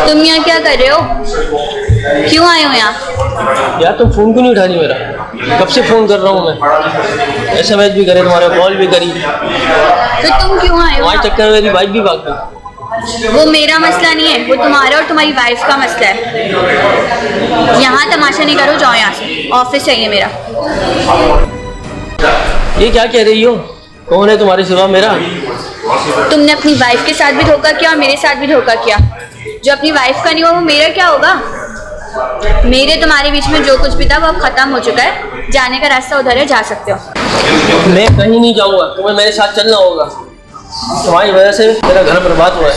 तुम यहाँ क्या कर रहे हो, क्यों आए हो यहाँ? यार तुम फ़ोन क्यों नहीं उठा रही मेरा? कब से फ़ोन कर रहा हूँ मैं, SMS भी करे, तुम्हारा कॉल भी करी। तो तुम क्यों आए हो? वहाँ चक्कर में मेरी बाइक भी भाग गई। वो मेरा मसला नहीं है, वो तुम्हारा और तुम्हारी वाइफ का मसला है। यहाँ तमाशा नहीं करो, जाओ यहाँ से, ऑफिस चाहिए मेरा। ये क्या कह रही हो? कौन है तुम्हारे सिवा मेरा? तुमने अपनी वाइफ के साथ भी धोखा किया और मेरे साथ भी धोखा किया। जो अपनी वाइफ का नहीं हुआ वो मेरा क्या होगा? मेरे तुम्हारे बीच में जो कुछ भी था वो अब ख़त्म हो चुका है। जाने का रास्ता उधर है, जा सकते हो। मैं कहीं नहीं जाऊँगा, तुम्हें मेरे साथ चलना होगा। तुम्हारी वजह से मेरा घर बर्बाद हुआ है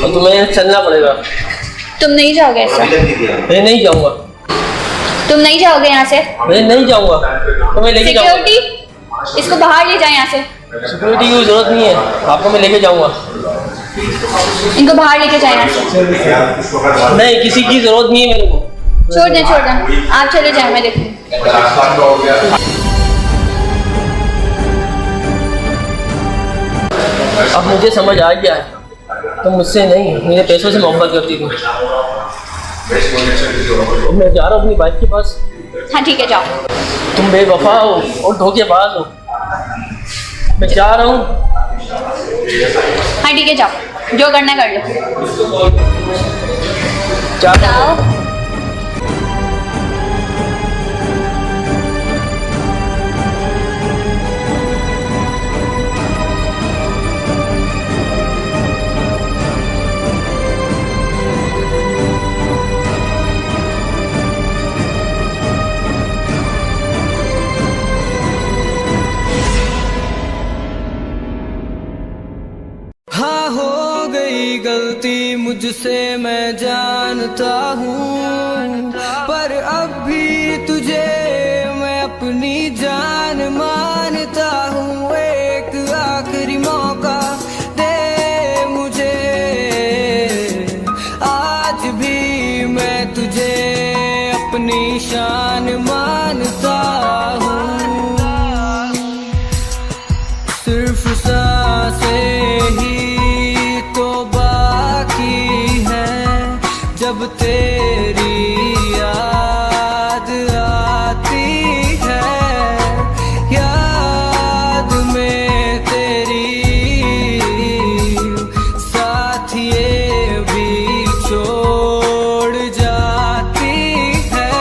और तुम्हें चलना पड़ेगा। तुम नहीं जाओगे ऐसा? मैं नहीं जाऊंगा, तुम नहीं जाओगे यहाँ से? मैं नहीं जाऊंगा, तो मैं लेके जाऊंगा। सिक्योरिटी, इसको बाहर ले जाए यहाँ से। सिक्योरिटी की जरूरत नहीं है, आपको मैं लेके जाऊंगा। इनको बाहर लेके जाए यहाँ से। नहीं, किसी की जरूरत नहीं है मेरे को। छोड़ दें, आप चले जाए, मैं देखूँ। अब मुझे समझ आ गया है, तुम मुझसे नहीं मेरे पैसों से मोहब्बत करती थी। मैं जा रहा हूँ अपनी वाइफ के पास। हाँ ठीक है, जाओ। तुम बेवफा हो और धोखेबाज हो, मैं जा रहा हूँ। हाँ ठीक है, जाओ, जो करना है कर लो। जाओ। हाँ, हो गई गलती मुझसे मैं जानता हूँ, पर अब भी तुझे मैं अपनी जान मानता हूँ। एक आखिरी मौका दे मुझे, आज भी मैं तुझे अपनी शान मानता हूँ। सिर्फ सांसें ही तो बाकी है, जब तेरी याद आती है, याद में तेरी साथ ये भी छोड़ जाती है।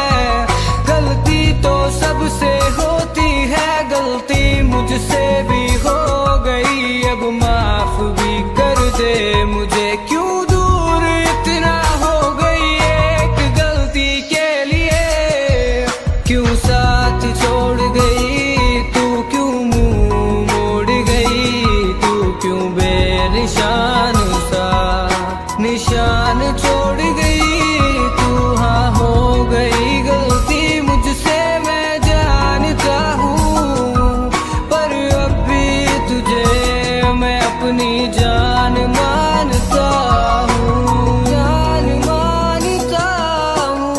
गलती तो सबसे होती है, गलती मुझसे भी हो गई, अब माफ भी कर दे मुझे। क्यों दूर इतना हो गई एक गलती के लिए, क्यों साथ छोड़ गई तू, क्यों मुंह मोड़ गई तू, क्यों बेनिशान सा निशान छोड़ गई तू। हाँ, हो गई गलती मुझसे मैं जानता हूँ, पर अब भी तुझे मैं अपनी जान मानता हूँ, जान मानता हूँ।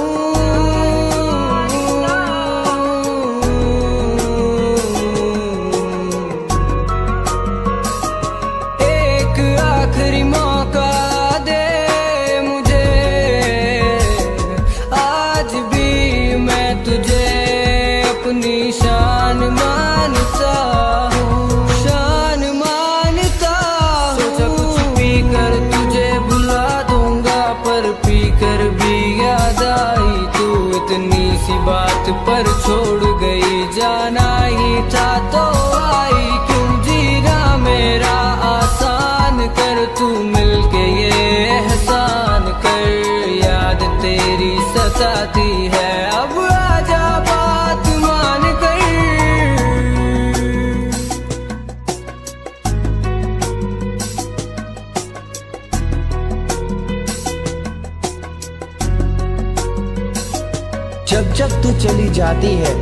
एक आखिरी मौका दे मुझे, आज भी मैं तुझे अपनी शान मानता हूँ, शान मानता हूँ। सोचा कुछ पी कर तुझे भुला दूंगा, पर पी कर भी याद आई तू, इतनी सी बात पर छोड़ गई। जाना ही था तो आई, क्यों जीना मेरा आसान कर, तू मिलके ये एहसान कर। याद तेरी सताती है, अब आजा बात मान कर। जब जब तू चली जाती है,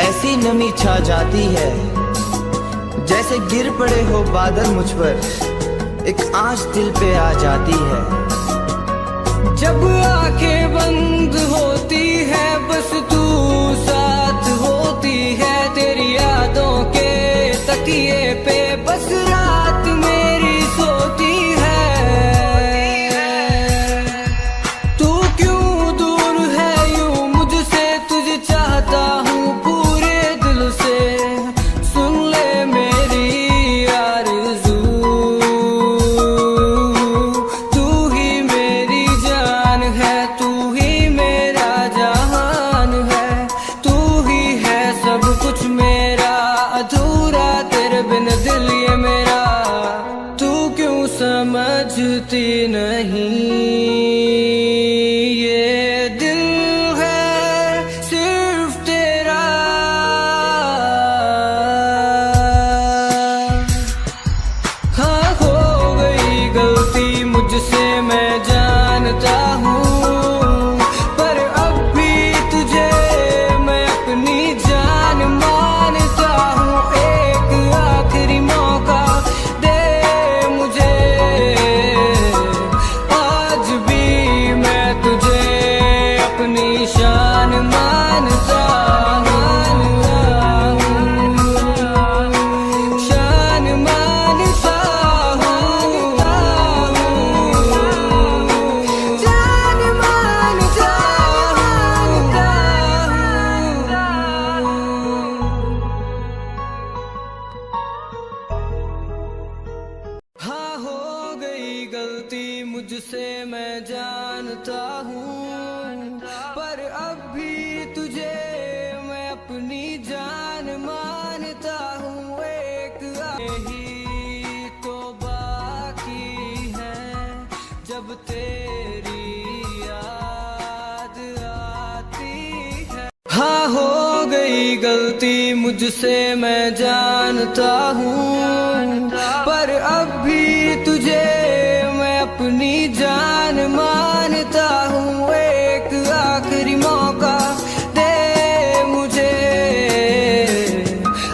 ऐसी नमी छा जाती है, जैसे गिर पड़े हो बादल मुझ पर, एक आँच दिल पे आ जाती है। जब आंखें बंद होती है, बस तू साथ होती है, तेरी यादों के तकिए पे बस रात मेरी सोती है। तू क्यों दूर है यूं मुझसे, तुझे चाहता हूँ पूरे दिल से, सुन ले मेरी आरज़ू, तू ही मेरी जान है, तू ही मुझसे मैं जानता हूँ, पर अब भी तुझे मैं अपनी जान मानता हूँ। एक ही तो बाकी है जब तेरी याद आती है। हाँ हो गई गलती मुझसे मैं जानता हूँ, पर अब भी तुझे मैं अपनी जान मानता हूँ। एक आखिरी मौका दे मुझे,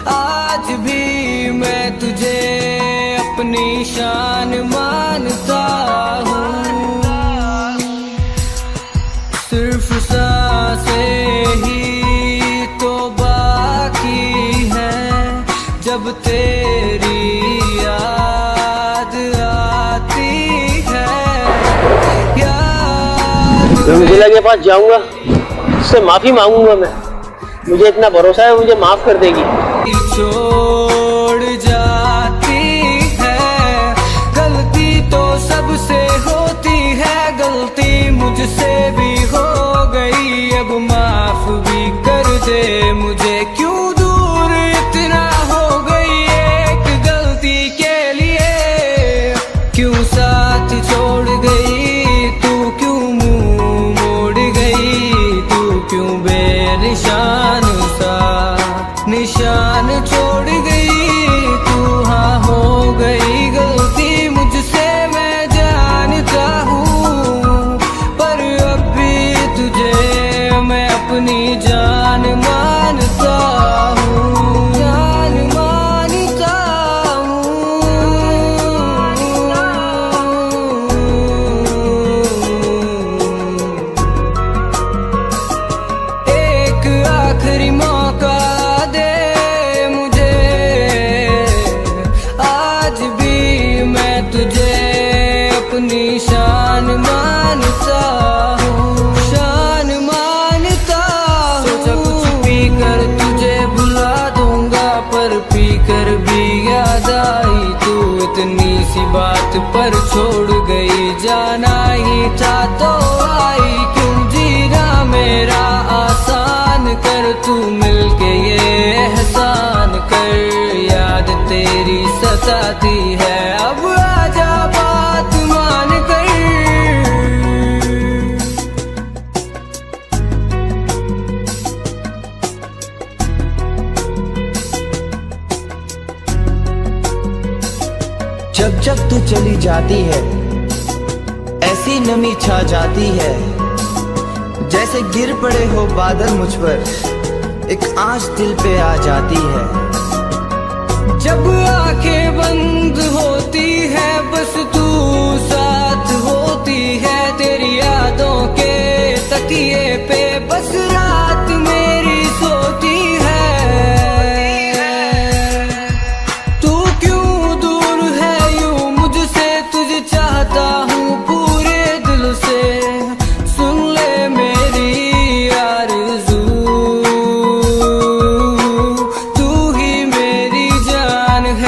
आज भी मैं तुझे अपनी शान मानता हूँ। सिर्फ सांसें ही तो बाकी हैं जब तेरी याद आती है। मैं मुझे के पास जाऊंगा, उससे माफी मांगूंगा मैं, मुझे इतना भरोसा है मुझे माफ कर देगी। छोड़ जाती है, गलती तो सबसे होती है, गलती मुझसे भी हो गई, अब माफ भी कर दे मुझे। क्यों दूर इतना हो गई एक गलती के लिए, क्यों साथ छोड़ गई तू, क्यों मुंह मोड़ गई तू, क्यों बेनिशान सा निशान छोड़ गई तू। हाँ हो गई गलती मुझसे मैं जानता हूँ, पर अब भी तुझे मैं अपनी जान मानता हूँ, जान मानता हूँ। एक आखिरी मौका दे मुझे, आज भी मैं तुझे अपनी शान मानता हूँ, शान मानता हूँ। सोचा कुछ पी कर तुझे भुला दूंगा, पर पी कर भी याद आई तू, इतनी सी बात पर छोड़ गई, जाना ही था तो आई। क्यों जीना मेरा आसान कर, तू मिलके ये एहसान कर, याद तेरी सताती है, अब आजा बात मान कर। जब जब तू चली जाती है ऐसी नमी छा जाती है, जैसे गिर पड़े हो बादल मुझ पर, एक आँच दिल पे आ जाती है। जब आंखें बंद होती है बस तू साथ होती है, तेरी यादों के तकिए पे बस रात मेरी सोती है। तू क्यों दूर है यूं मुझसे, तुझे चाहता हूँ पूरे दिल से, सुन ले मेरी आरज़ू, तू ही मेरी जान है।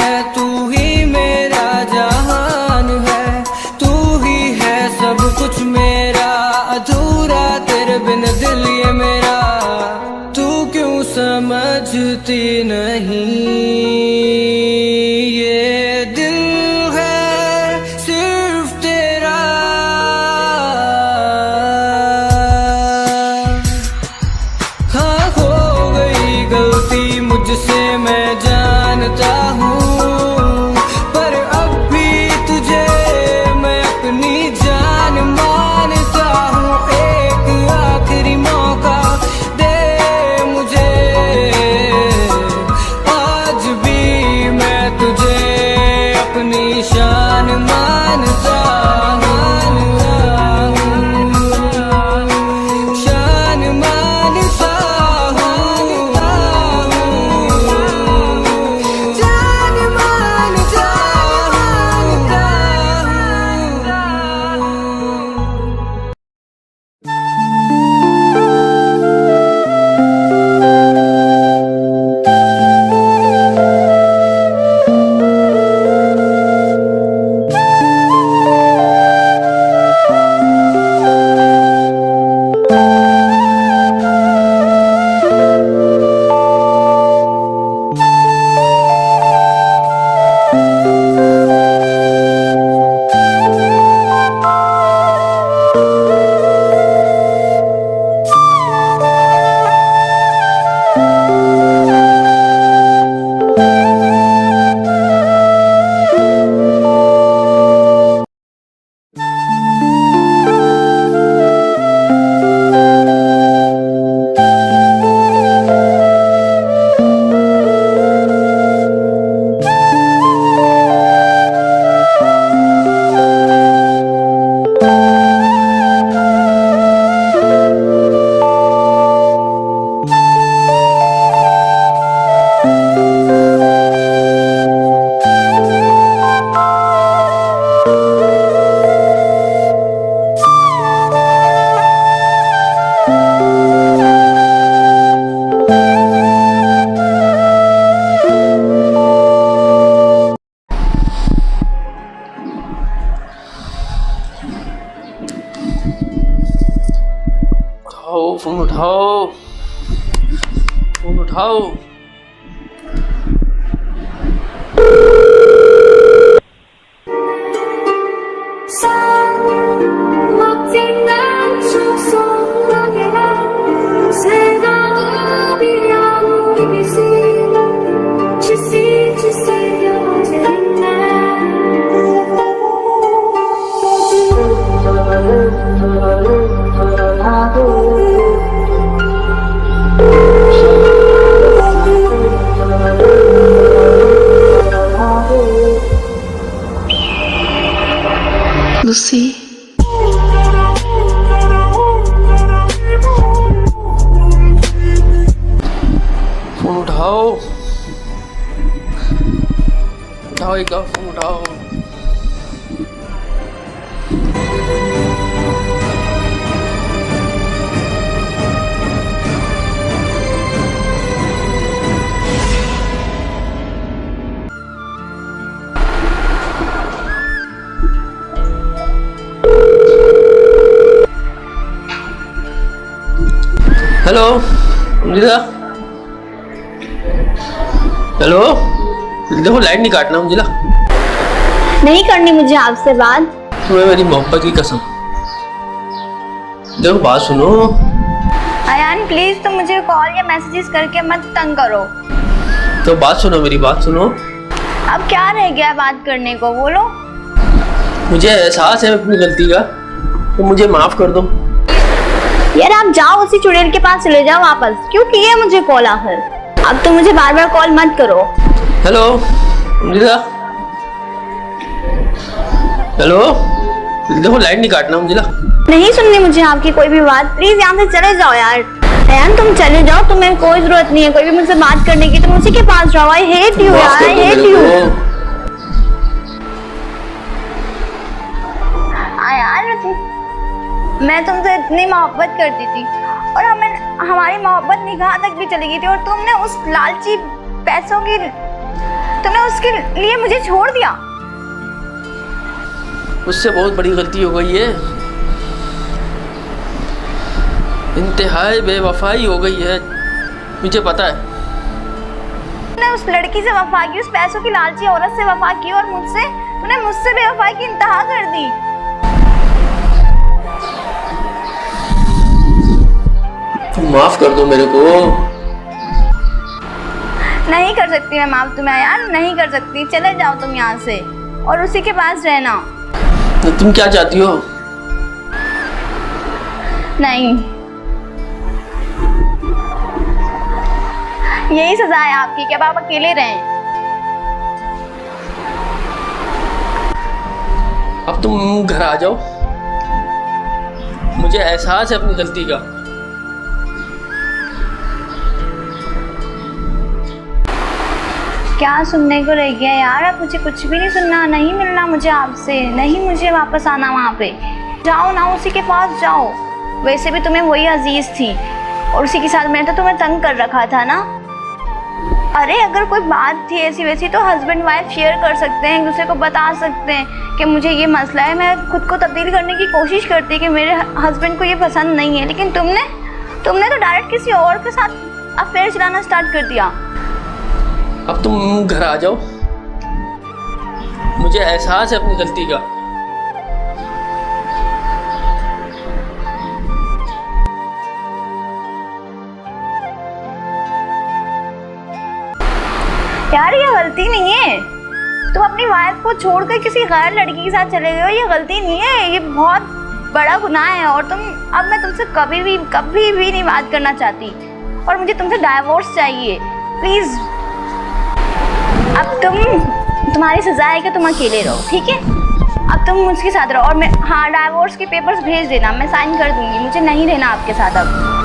उठाओ। Lucy. फोन उठाओ, उठाओ एक बार फोन उठाओ। हेलो मुझे, हेलो देखो लाइट नहीं काटना मुझे। नहीं करनी मुझे आपसे बात। तुम्हें मेरी मोहब्बत की कसम। देखो बात सुनो। अयान प्लीज तुम मुझे कॉल या मैसेजेस करके मत तंग करो। तो बात सुनो, मेरी बात सुनो। अब क्या रह गया बात करने को, बोलो। मुझे एहसास है अपनी गलती का, तो मुझे माफ कर दो। यार आप जाओ उसी चुड़ैल के पास चले जाओ वापस। क्यों किए मुझे कॉल आखिर? अब तो मुझे बार बार कॉल मत करो। हेलो मुझे, हेलो देखो लाइट नहीं काटना मुझे। नहीं सुननी मुझे आपकी कोई भी बात। प्लीज यहाँ से चले जाओ यार। अयान तुम चले जाओ, तुम्हें कोई जरूरत नहीं है कोई भी मुझसे बात करने की। तुम उसी के पास जाओ। आई हेट यू यार, आई हेट यू। मैं तुमसे इतनी मोहब्बत करती थी और हमारी मोहब्बत निगाह तक भी चली गई थी, और तुमने उस लालची पैसों की, तुमने उसके लिए मुझे छोड़ दिया। उससे बहुत बड़ी गलती हो गई है, इंतहाई बेवफाई हो गई है, मुझे पता है। तुमने उस लड़की से वफा की, उस पैसों की लालची औरत से वफा की, और तुमने मुझसे बेवफाई की इंतहा कर दी। तुम माफ कर दो मेरे को। नहीं कर सकती मैं माफ तुम्हें यार, नहीं कर सकती। चले जाओ तुम यहाँ से और उसी के पास रहना। तो तुम क्या चाहती हो? नहीं, यही सजा है आपकी कि अब आप अकेले रहें। अब तुम घर आ जाओ, मुझे एहसास है अपनी गलती का। क्या सुनने को रह गया यार? अब मुझे कुछ भी नहीं सुनना, नहीं मिलना मुझे आपसे, नहीं मुझे वापस आना वहाँ पे। जाओ ना, उसी के पास जाओ। वैसे भी तुम्हें वही अजीज थी और उसी के साथ मैंने तो तुम्हें तंग कर रखा था ना। अरे अगर कोई बात थी ऐसी वैसी तो हस्बैंड वाइफ शेयर कर सकते हैं, एक दूसरे को बता सकते हैं कि मुझे ये मसला है। मैं खुद को तब्दील करने की कोशिश करती कि मेरे हस्बैंड को ये पसंद नहीं है, लेकिन तुमने तो डायरेक्ट किसी और के साथ अफेयर चलाना स्टार्ट कर दिया। अब तुम घर आ जाओ, मुझे एहसास है अपनी गलती का। यार ये गलती नहीं है, तुम अपनी वाइफ को छोड़कर किसी गैर लड़की के साथ चले गए हो, ये गलती नहीं है, ये बहुत बड़ा गुनाह है। और अब मैं तुमसे कभी भी नहीं बात करना चाहती और मुझे तुमसे डाइवोर्स चाहिए प्लीज। अब तुम्हारी सजा है कि तुम अकेले रहो, ठीक है? अब तुम मुझके साथ रहो और मैं, हाँ, डाइवोर्स के पेपर्स भेज देना, मैं साइन कर दूंगी। मुझे नहीं रहना आपके साथ अब।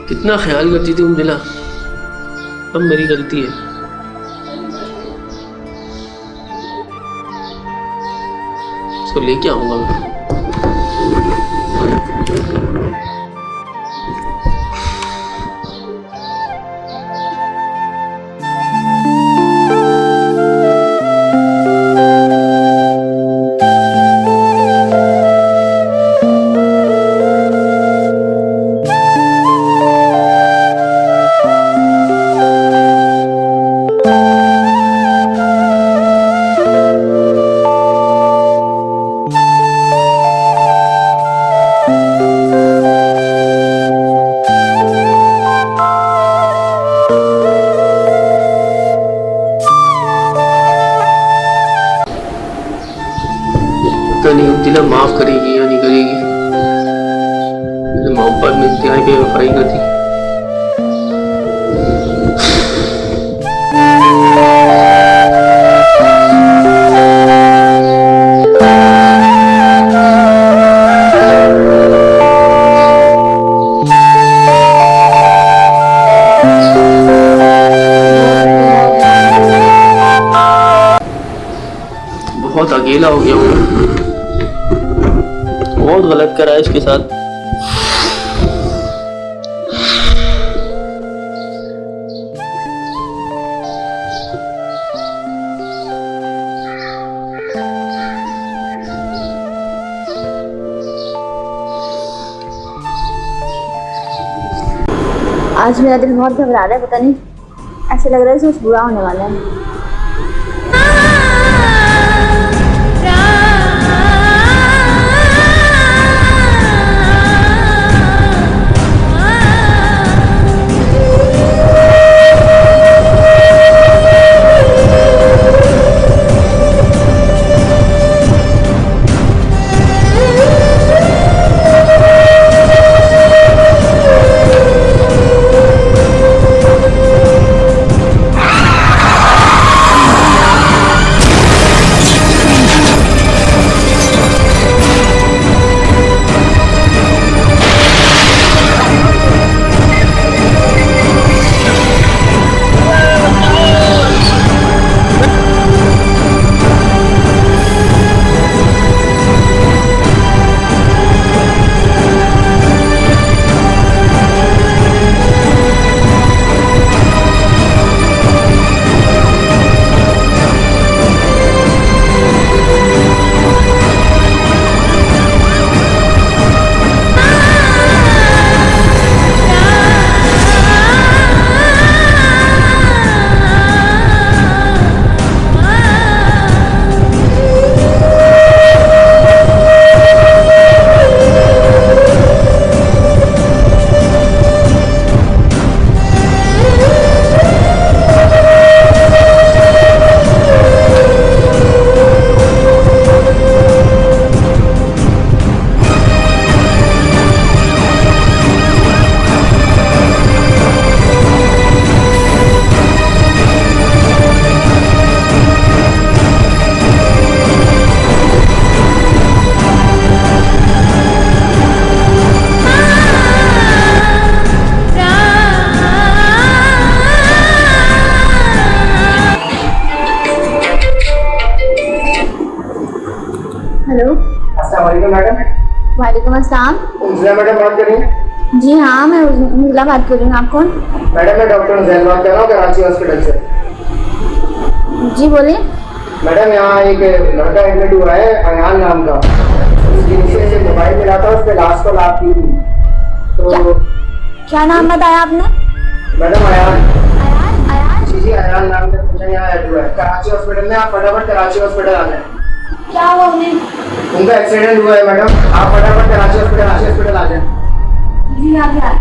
कितना ख्याल करती थी दिला, अब मेरी गलती है। इसको लेके आऊंगा मैं। पता नहीं दिला माफ करेगी या नहीं करेगी। मोहब्बत में इंतहाई बेवफाई कर दी। बहुत अकेला हो गया हूँ, बहुत गलत करा है इसके साथ। आज मेरा दिल बहुत घबरा रहा है, पता नहीं ऐसे लग रहा है कुछ बुरा होने वाला है। हेलो, अस्सलाम वालेकुम मैडम। वालेकुम अस्सलाम। उजला मैडम बात कर रही हैं? जी हाँ, मैं उजला बात कर रही हूँ। आप कौन? मैडम मैं डॉक्टर उजैल बात कर रहा हूँ कराची हॉस्पिटल से। जी बोलिए। मैडम यहाँ एक लड़का एडमिट हुआ है अयान नाम का, उसकी नीचे से मोबाइल मिला था, उस पर लास्ट कॉल आपकी थी। तो क्या नाम बताया आपने? मैडम अयान। अयान? जी जी अयान नाम का पेशेंट यहाँ एडमिट हुआ है कराची हॉस्पिटल में। आप फटाफट कराची हॉस्पिटल आ जाए। क्या हुआ उन्हें? उनका एक्सीडेंट हुआ है मैडम, आप फटाफट कराची हॉस्पिटल आ जाए। जी आ गया।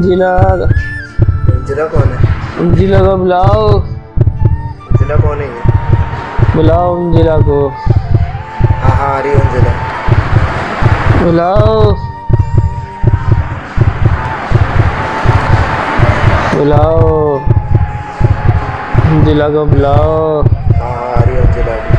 अंजिला अंजिला कौन है? अंजिला को बुलाओ, अंजिला कौन है ये? बुलाओ अंजिला को, हाँ हाँ आ रही है अंजिला। बुलाओ बुलाओ अंजिला को बुलाओ। हाँ हाँ आ रही है अंजिला भी।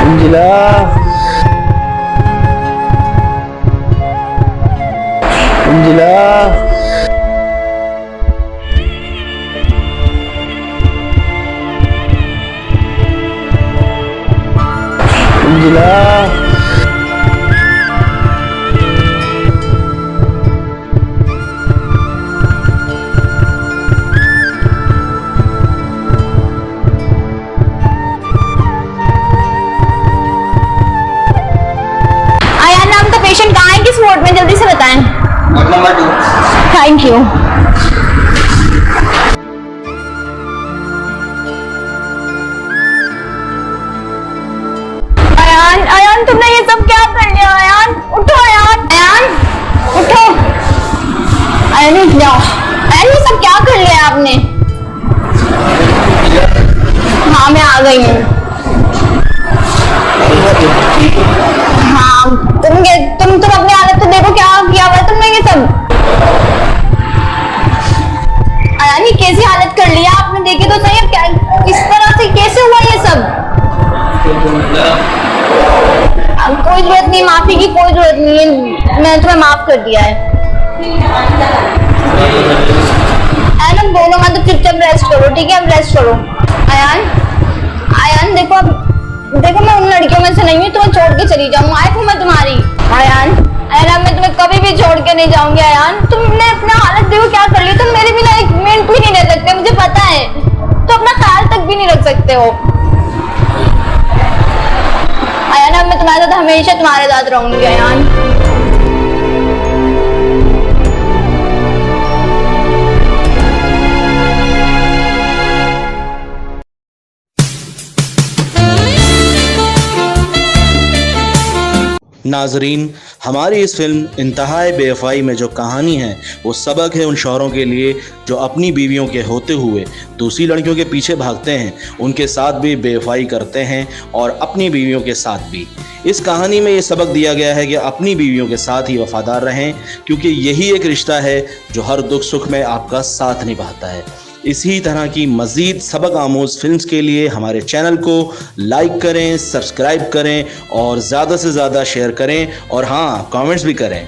अंजिला अंजिला अंजिला आयान नाम का पेशेंट कहाँ है, किस वार्ड में, जल्दी से बताएं। Ward number 2। Thank you. Ayaan Ayaan तुमने ये सब क्या कर लिया? आयान उठो, आयान आयान उठो, आयान उठ जाओ। आयान ये सब क्या कर लिया आपने? हाँ मैं आ गई हूँ। हाँ तुम अपनी हालत तो देखो, क्या किया हुआ है तुमने ये सब। आयान ये कैसी हालत कर लिया आपने, देखे तो सही। अब क्या इस तरह से कैसे हुआ ये सब? अब कोई जरूरत नहीं, माफी की कोई जरूरत नहीं है, मैंने तुम्हें माफ कर दिया है। आयान बोलो मत, तो चुपचाप रेस्ट करो, ठीक है? अब रेस्ट करो। आयान आयान देखो मैं उन लड़कियों में से नहीं हूँ, तुम्हें छोड़ के चली जाऊँ, वाइफ हूँ मैं तुम्हारी। आयान आयान मैं तुम्हें कभी भी छोड़ के नहीं जाऊंगी। आयान तुमने अपना हालत देखो क्या कर लिया, तुम मेरे बिना एक मिनट भी नहीं रह सकते, मुझे पता है। तो अपना ख्याल तक भी नहीं रख सकते हो। आयान मैं तुम्हारे साथ हमेशा तुम्हारे साथ रहूंगी। आयान नाजरीन, हमारी इस फिल्म इंतहाई बेवफाई में जो कहानी है वो सबक है उन शौहरों के लिए जो अपनी बीवियों के होते हुए दूसरी लड़कियों के पीछे भागते हैं, उनके साथ भी बेवफाई करते हैं और अपनी बीवियों के साथ भी। इस कहानी में ये सबक दिया गया है कि अपनी बीवियों के साथ ही वफादार रहें, क्योंकि यही एक रिश्ता है जो हर दुख सुख में आपका साथ निभाता है। इसी तरह की मज़ीद सबक आमोज़ फिल्म्स के लिए हमारे चैनल को लाइक करें, सब्सक्राइब करें और ज़्यादा से ज़्यादा शेयर करें और हाँ, कमेंट्स भी करें।